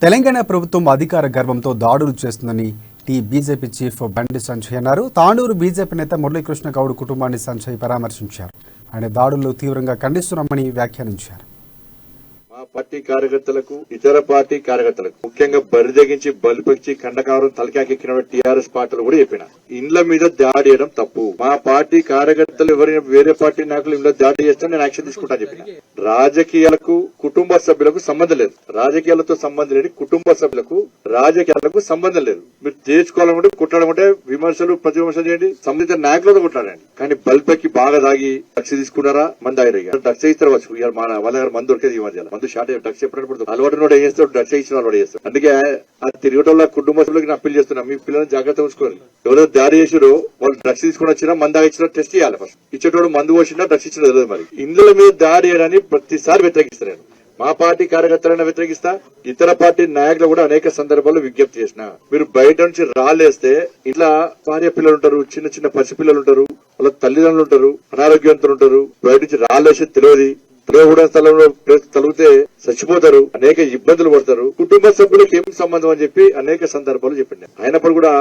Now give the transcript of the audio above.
తెలంగాణ ప్రభుత్వం అధికార గర్వంతో దాడులు చేస్తుందని బీజేపీ చీఫ్ బండి సంజయ్ అన్నారు. తాండూరు బీజేపీ నేత మురళీకృష్ణ గౌడ్ కుటుంబాన్ని సంజయ్ పరామర్శించారు. ఆయన దాడులను తీవ్రంగా ఖండిస్తున్నామని వ్యాఖ్యానించారు. మా పార్టీ కార్యకర్తలకు ఇతర పార్టీ కార్యకర్తలకు ముఖ్యంగా బరిదగించి బలిపచ్చి కండకారం తలకాకెక్కిన టీఆర్ఎస్ పార్టీలు కూడా చెప్పిన ఇండ్ల మీద దాడి చేయడం తప్పు. మా పార్టీ కార్యకర్తలు ఎవరైనా వేరే పార్టీ నాయకులు ఇంట్లో దాడి చేస్తే నేను యాక్షన్ తీసుకుంటా చెప్పిన. రాజకీయాలకు కుటుంబ సభ్యులకు సంబంధం లేదు. రాజకీయాలతో సంబంధం లేదు. కుటుంబ సభ్యులకు రాజకీయాలకు సంబంధం లేదు. మీరు చేసుకోవాలనుకుంటే కుట్టాలనుకుంటే విమర్శలు ప్రతి విమర్శలు చేయండి, సంబంధిత నాయకులతో కొట్లాడండి. కానీ బల్పెక్కి బాగా తాగి డ్రగ్స్ తీసుకున్నారా? మంది ఆయన డ్రగ్స్ ఇస్తారు వాళ్ళ మందు దొరికేది ఈ మధ్య మందు షార్ట్ డ్రగ్స్ ఎప్పుడప్పుడు అలవాటు నోడు ఏం చేస్తాడు, డ్రగ్స్ ఇచ్చిన అలవాటు చేస్తాడు. అందుకే ఆ తిరిగేటోళ్ళ కుటుంబ సభ్యులకి అప్పీల్ చేస్తున్నా, మీ పిల్లల్ని జాగ్రత్త ఉంచుకోండి. ఎవరైనా దాడి చేసిరో వాళ్ళు డ్రగ్స్ తీసుకుని వచ్చినా మందు ఇచ్చినా టెస్ట్ చేయాలి. ఫస్ట్ ఇచ్చేటోడు మందు పోసినా డ్రగ్స్ ఇచ్చినా తెలియదు. మరి ఇండ్ల మీద దాడి చేయడాన్ని ప్రతిసారి వ్యతిరేకిస్తారు. మా పార్టీ కార్యకర్తలైనా వ్యతిరేకిస్తా, ఇతర పార్టీ నాయకులు కూడా అనేక సందర్భాల్లో విజ్ఞప్తి చేసిన. మీరు బయట నుంచి రాలేస్తే ఇట్లా భార్య పిల్లలు ఉంటారు, చిన్న చిన్న పసిపిల్లలు ఉంటారు, వాళ్ళ తల్లిదండ్రులు ఉంటారు, అనారోగ్యంతో ఉంటారు. బయట నుంచి రాలేసి తెలియకూడని స్థలంలో తలిగితే చచ్చిపోతారు, అనేక ఇబ్బందులు పడతారు. కుటుంబ సభ్యులకు ఏం సంబంధం అని చెప్పి అనేక సందర్భాలు చెప్పింది. అయినప్పుడు కూడా